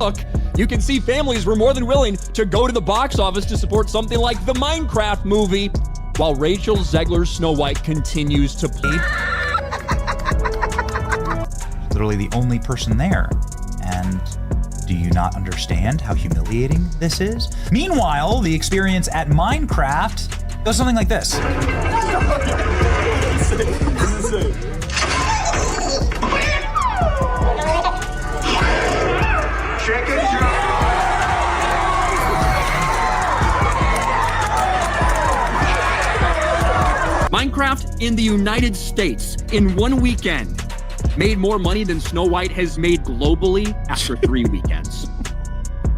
Look, you can see families were more than willing to go to the box office to support something like the Minecraft movie, while Rachel Zegler's Snow White continues to play. Literally the only person there. And do you not understand how humiliating this is? Meanwhile, the experience at Minecraft goes something like this. Minecraft in the United States in one weekend made more money than Snow White has made globally after 3 weekends.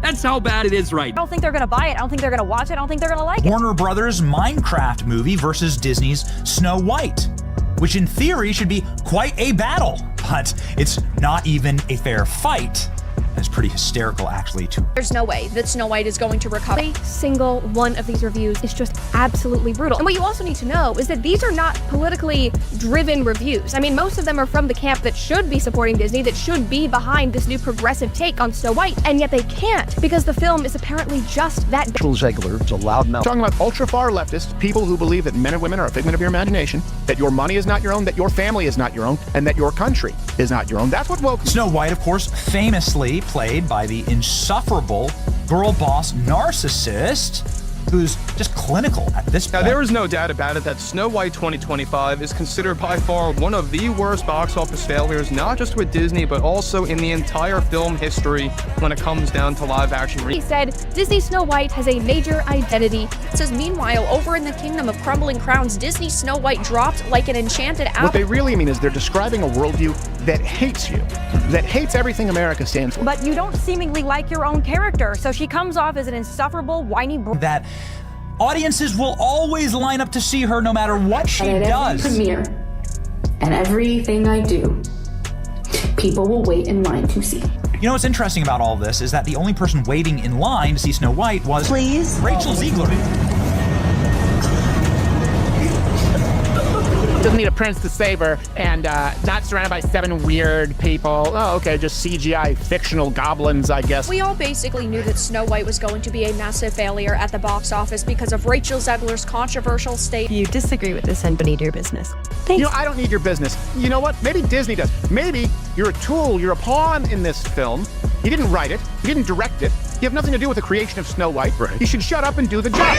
That's how bad it is right now. I don't think they're gonna buy it. I don't think they're gonna watch it. I don't think they're gonna like it. Warner Brothers' Minecraft movie versus Disney's Snow White, which in theory should be quite a battle, but it's not even a fair fight. It's pretty hysterical, actually, too. There's no way that Snow White is going to recover. Every single one of these reviews is just absolutely brutal. And what you also need to know is that these are not politically driven reviews. I mean, most of them are from the camp that should be supporting Disney, that should be behind this new progressive take on Snow White, and yet they can't, because the film is apparently just that. Ziegler is a loudmouth. Talking about ultra-far leftists, people who believe that men and women are a figment of your imagination, that your money is not your own, that your family is not your own, and that your country is not your own. That's what woke. Snow White, of course, famously played by the insufferable girl boss narcissist who's just clinical at this point. Now, there is no doubt about it that Snow White 2025 is considered by far one of the worst box office failures, not just with Disney, but also in the entire film history when it comes down to live action. He said, Disney Snow White has a major identity. It says, meanwhile, over in the kingdom of crumbling crowns, Disney Snow White dropped like an enchanted apple. What they really mean is they're describing a worldview that hates you, that hates everything America stands for. But you don't seemingly like your own character, so she comes off as an insufferable, whiny that audiences will always line up to see her no matter what she does. Every premiere and everything I do, people will wait in line to see. You know what's interesting about all this is that the only person waiting in line to see Snow White was Rachel Ziegler. Doesn't need a prince to save her, and not surrounded by 7 weird people. Oh, okay, just CGI fictional goblins, I guess. We all basically knew that Snow White was going to be a massive failure at the box office because of Rachel Zegler's controversial statement. If you disagree with this, I need your business. Thanks. You know, I don't need your business. You know what? Maybe Disney does. Maybe you're a tool, you're a pawn in this film. You didn't write it, you didn't direct it. You have nothing to do with the creation of Snow White. Right. You should shut up and do the job.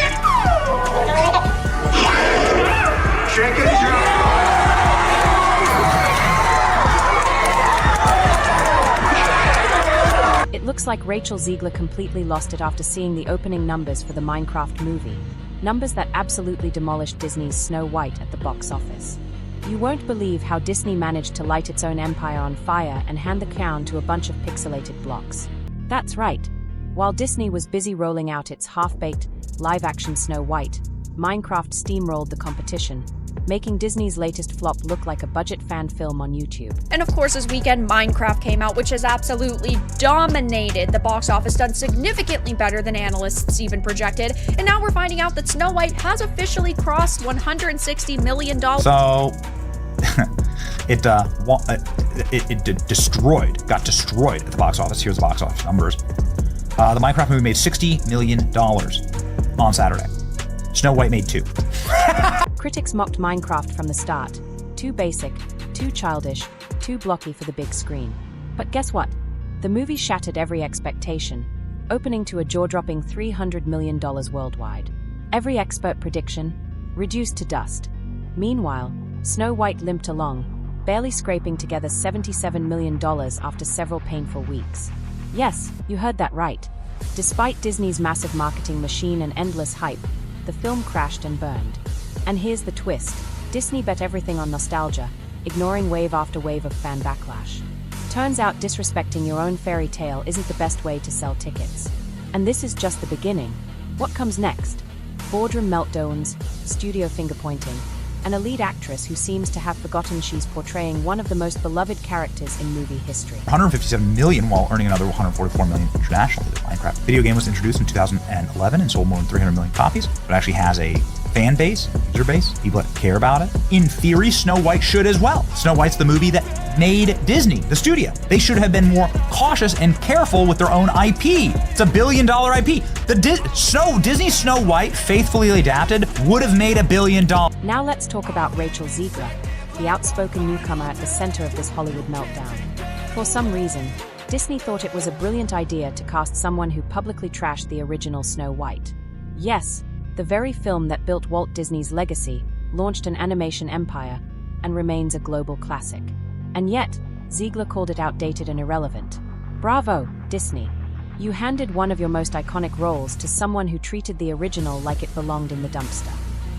It looks like Rachel Ziegler completely lost it after seeing the opening numbers for the Minecraft movie. Numbers that absolutely demolished Disney's Snow White at the box office. You won't believe how Disney managed to light its own empire on fire and hand the crown to a bunch of pixelated blocks. That's right. While Disney was busy rolling out its half-baked, live-action Snow White, Minecraft steamrolled the competition, making Disney's latest flop look like a budget fan film on YouTube. And of course, this weekend, Minecraft came out, which has absolutely dominated the box office, done significantly better than analysts even projected. And now we're finding out that Snow White has officially crossed $160 million. So, it got destroyed at the box office. Here's the box office numbers. The Minecraft movie made $60 million on Saturday. Snow White made 2. Critics mocked Minecraft from the start. Too basic, too childish, too blocky for the big screen. But guess what? The movie shattered every expectation, opening to a jaw-dropping $300 million worldwide. Every expert prediction reduced to dust. Meanwhile, Snow White limped along, barely scraping together $77 million after several painful weeks. Yes, you heard that right. Despite Disney's massive marketing machine and endless hype, the film crashed and burned. And here's the twist. Disney bet everything on nostalgia, ignoring wave after wave of fan backlash. Turns out disrespecting your own fairy tale isn't the best way to sell tickets. And this is just the beginning. What comes next? Boardroom meltdowns, studio finger-pointing, an elite actress who seems to have forgotten she's portraying one of the most beloved characters in movie history. $157 million while earning another $144 million internationally. The Minecraft video game was introduced in 2011 and sold more than 300 million copies. It actually has a fan base, user base, people that care about it. In theory, Snow White should as well. Snow White's the movie that made Disney, the studio. They should have been more cautious and careful with their own IP. It's $1 billion IP. Disney Snow White, faithfully adapted, would have made $1 billion. Now let's talk about Rachel Ziegler, the outspoken newcomer at the center of this Hollywood meltdown. For some reason, Disney thought it was a brilliant idea to cast someone who publicly trashed the original Snow White. Yes, the very film that built Walt Disney's legacy, launched an animation empire, and remains a global classic. And yet, Ziegler called it outdated and irrelevant. Bravo, Disney. You handed one of your most iconic roles to someone who treated the original like it belonged in the dumpster.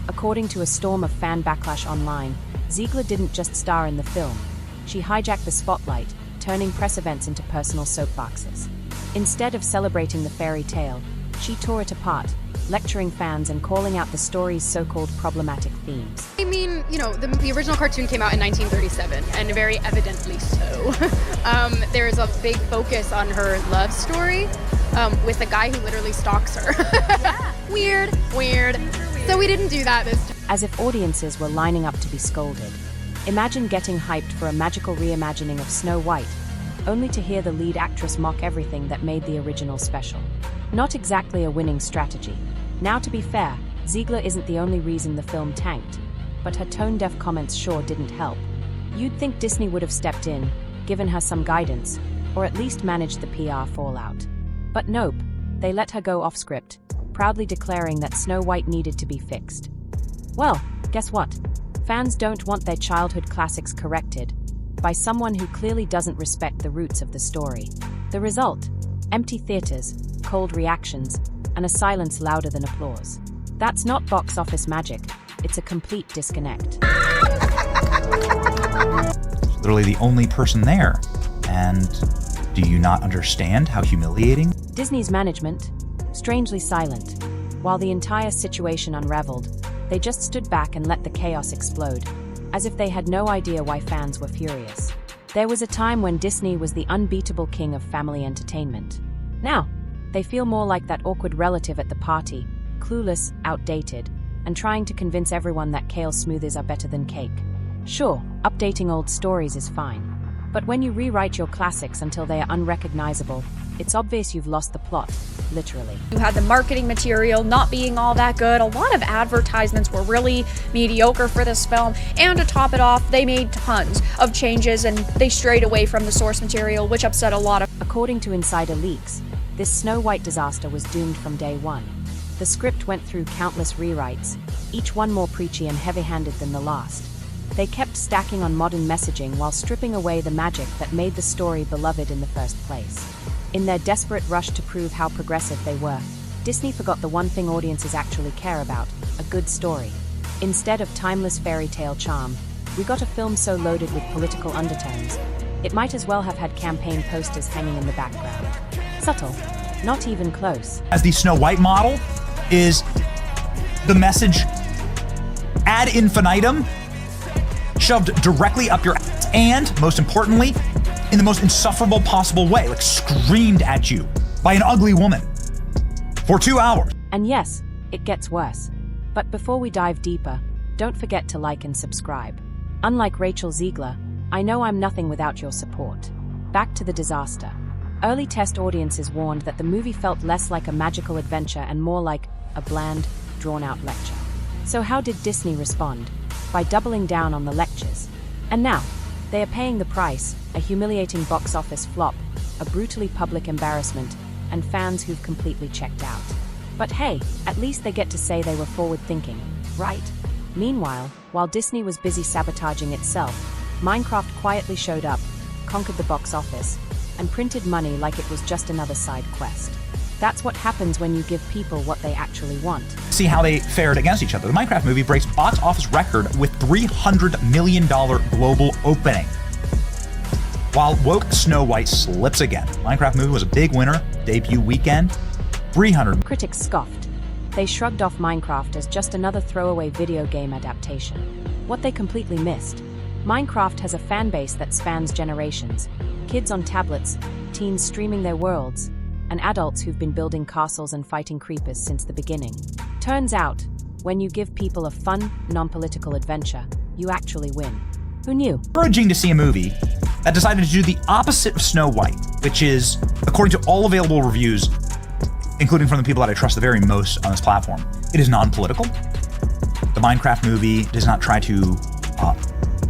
According to a storm of fan backlash online, Ziegler didn't just star in the film. She hijacked the spotlight, turning press events into personal soapboxes. Instead of celebrating the fairy tale, she tore it apart, lecturing fans and calling out the story's so-called problematic themes. I mean, you know, the original cartoon came out in 1937, and very evidently so. There is a big focus on her love story with a guy who literally stalks her. Yeah. Weird. So we didn't do that this time. As if audiences were lining up to be scolded. Imagine getting hyped for a magical reimagining of Snow White, only to hear the lead actress mock everything that made the original special. Not exactly a winning strategy. Now, to be fair, Ziegler isn't the only reason the film tanked, but her tone-deaf comments sure didn't help. You'd think Disney would have stepped in, given her some guidance, or at least managed the PR fallout. But nope, they let her go off script, proudly declaring that Snow White needed to be fixed. Well, guess what? Fans don't want their childhood classics corrected by someone who clearly doesn't respect the roots of the story. The result? Empty theaters, cold reactions, and a silence louder than applause. That's not box office magic, it's a complete disconnect. Literally the only person there. And do you not understand how humiliating? Disney's management, strangely silent. While the entire situation unraveled, they just stood back and let the chaos explode, as if they had no idea why fans were furious. There was a time when Disney was the unbeatable king of family entertainment. Now, they feel more like that awkward relative at the party, clueless, outdated, and trying to convince everyone that kale smoothies are better than cake. Sure, updating old stories is fine, but when you rewrite your classics until they are unrecognizable, it's obvious you've lost the plot, literally. You had the marketing material not being all that good. A lot of advertisements were really mediocre for this film. And to top it off, they made tons of changes and they strayed away from the source material, which upset a lot of... According to insider leaks, this Snow White disaster was doomed from day one. The script went through countless rewrites, each one more preachy and heavy-handed than the last. They kept stacking on modern messaging while stripping away the magic that made the story beloved in the first place. In their desperate rush to prove how progressive they were, Disney forgot the one thing audiences actually care about, a good story. Instead of timeless fairy tale charm, we got a film so loaded with political undertones, it might as well have had campaign posters hanging in the background. Subtle, not even close. As the Snow White model is the message ad infinitum, shoved directly up your ass, and, most importantly, in the most insufferable possible way, like screamed at you by an ugly woman for 2 hours. And yes, it gets worse. But before we dive deeper, don't forget to like and subscribe. Unlike Rachel Ziegler, I know I'm nothing without your support. Back to the disaster. Early test audiences warned that the movie felt less like a magical adventure and more like a bland, drawn-out lecture. So how did Disney respond? By doubling down on the lectures. And now, they are paying the price, a humiliating box office flop, a brutally public embarrassment, and fans who've completely checked out. But hey, at least they get to say they were forward-thinking, right? Meanwhile, while Disney was busy sabotaging itself, Minecraft quietly showed up, conquered the box office, and printed money like it was just another side quest. That's what happens when you give people what they actually want. See how they fared against each other. The Minecraft movie breaks box office record with $300 million global opening, while woke Snow White slips again. Minecraft movie was a big winner, debut weekend, 300. Critics scoffed. They shrugged off Minecraft as just another throwaway video game adaptation. What they completely missed. Minecraft has a fan base that spans generations. Kids on tablets, teens streaming their worlds, and adults who've been building castles and fighting creepers since the beginning. Turns out, when you give people a fun, non-political adventure, you actually win. Who knew? Encouraging to see a movie that decided to do the opposite of Snow White, which is, according to all available reviews, including from the people that I trust the very most on this platform, it is non-political. The Minecraft movie does not try to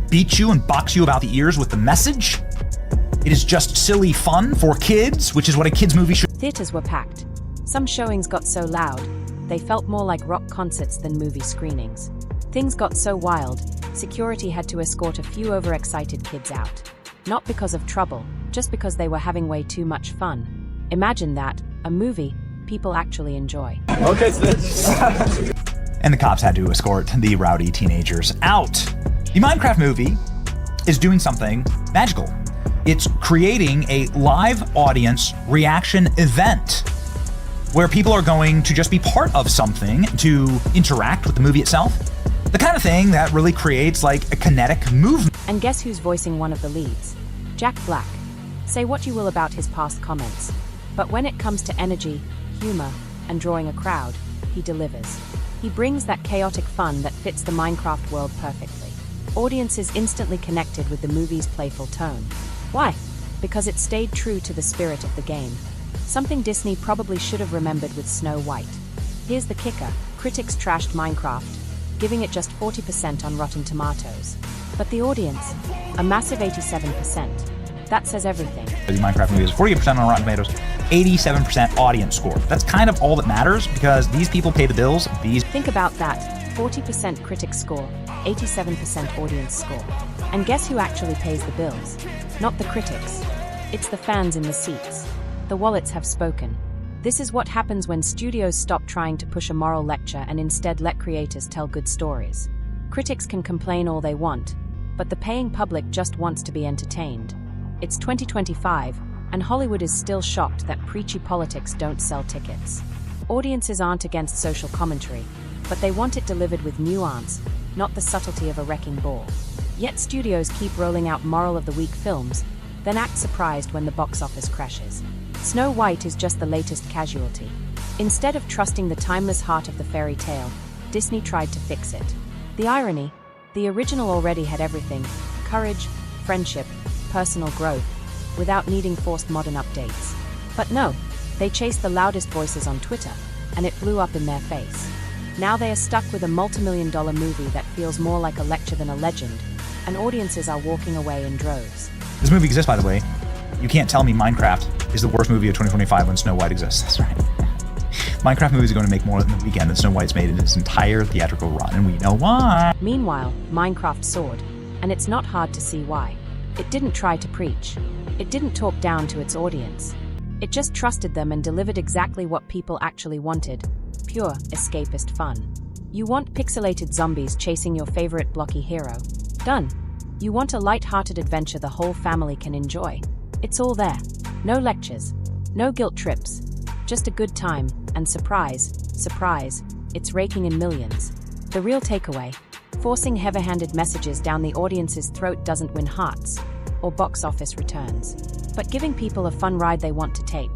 beat you and box you about the ears with the message. It is just silly fun for kids, which is what a kids movie should. Theaters were packed. Some showings got so loud, they felt more like rock concerts than movie screenings. Things got so wild, security had to escort a few overexcited kids out. Not because of trouble, just because they were having way too much fun. Imagine that, a movie people actually enjoy. Okay, and the cops had to escort the rowdy teenagers out. The Minecraft movie is doing something magical. It's creating a live audience reaction event where people are going to just be part of something to interact with the movie itself. The kind of thing that really creates like a kinetic movement. And guess who's voicing one of the leads? Jack Black. Say what you will about his past comments, but when it comes to energy, humor, and drawing a crowd, he delivers. He brings that chaotic fun that fits the Minecraft world perfectly. Audiences instantly connected with the movie's playful tone. Why? Because it stayed true to the spirit of the game. Something Disney probably should have remembered with Snow White. Here's the kicker. Critics trashed Minecraft, giving it just 40% on Rotten Tomatoes. But the audience, a massive 87%. That says everything. The Minecraft movie is 48% on Rotten Tomatoes, 87% audience score. That's kind of all that matters because these people pay the bills. Think about that. 40% critic score, 87% audience score. And guess who actually pays the bills? Not the critics. It's the fans in the seats. The wallets have spoken. This is what happens when studios stop trying to push a moral lecture and instead let creators tell good stories. Critics can complain all they want, but the paying public just wants to be entertained. It's 2025, and Hollywood is still shocked that preachy politics don't sell tickets. Audiences aren't against social commentary, but they want it delivered with nuance, not the subtlety of a wrecking ball. Yet studios keep rolling out moral of the week films, then act surprised when the box office crashes. Snow White is just the latest casualty. Instead of trusting the timeless heart of the fairy tale, Disney tried to fix it. The irony, the original already had everything: courage, friendship, personal growth, without needing forced modern updates. But no, they chased the loudest voices on Twitter, and it blew up in their face. Now they are stuck with a multi-million-dollar movie that feels more like a lecture than a legend, and audiences are walking away in droves. This movie exists, by the way. You can't tell me Minecraft is the worst movie of 2025 when Snow White exists. That's right. Minecraft movies are going to make more than the weekend than Snow White's made in its entire theatrical run, and we know why. Meanwhile, Minecraft soared, and it's not hard to see why. It didn't try to preach. It didn't talk down to its audience. It just trusted them and delivered exactly what people actually wanted: pure, escapist fun. You want pixelated zombies chasing your favorite blocky hero? Done. You want a light-hearted adventure the whole family can enjoy? It's all there. No lectures, no guilt trips, just a good time, and surprise, surprise, it's raking in millions. The real takeaway: forcing heavy-handed messages down the audience's throat doesn't win hearts or box office returns, but giving people a fun ride they want to take,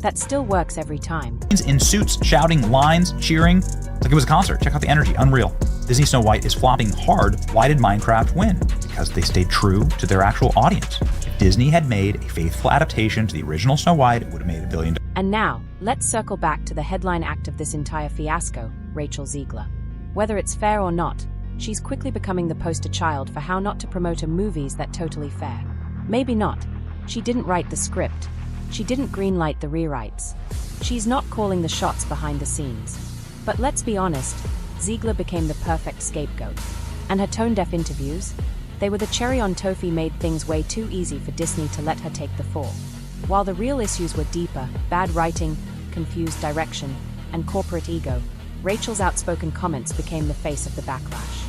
that still works every time. In suits, shouting, lines, cheering, like it was a concert. Check out the energy, unreal. Disney Snow White is flopping hard. Why did Minecraft win? Because they stayed true to their actual audience. If Disney had made a faithful adaptation to the original Snow White, it would have made $1 billion. And now, let's circle back to the headline act of this entire fiasco, Rachel Ziegler. Whether it's fair or not, she's quickly becoming the poster child for how not to promote a movies that totally fair. Maybe not. She didn't write the script. She didn't greenlight the rewrites. She's not calling the shots behind the scenes. But let's be honest, Ziegler became the perfect scapegoat. And her tone-deaf interviews? They were the cherry on toffee made things way too easy for Disney to let her take the fall. While the real issues were deeper: bad writing, confused direction, and corporate ego, Rachel's outspoken comments became the face of the backlash.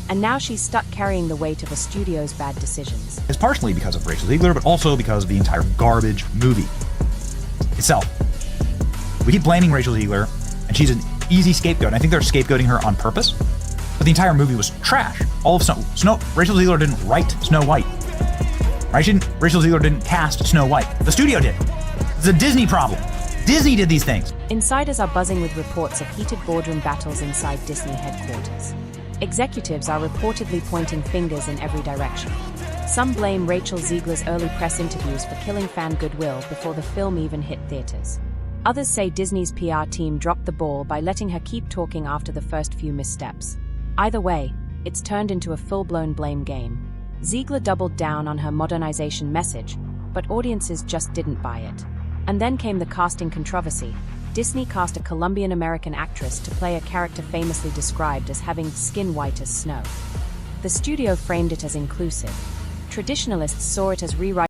And now she's stuck carrying the weight of a studio's bad decisions. It's partially because of Rachel Ziegler, but also because of the entire garbage movie itself. We keep blaming Rachel Ziegler, and she's an easy scapegoat. And I think they're scapegoating her on purpose, but the entire movie was trash. All of Rachel Ziegler didn't write Snow White. Rachel Ziegler didn't cast Snow White. The studio did. It's a Disney problem. Disney did these things. Insiders are buzzing with reports of heated boardroom battles inside Disney headquarters. Executives are reportedly pointing fingers in every direction. Some blame Rachel Ziegler's early press interviews for killing fan goodwill before the film even hit theaters. Others say Disney's PR team dropped the ball by letting her keep talking after the first few missteps. Either way, it's turned into a full-blown blame game. Ziegler doubled down on her modernization message, but audiences just didn't buy it. And then came the casting controversy. Disney cast a Colombian-American actress to play a character famously described as having skin white as snow. The studio framed it as inclusive. Traditionalists saw it as rewriting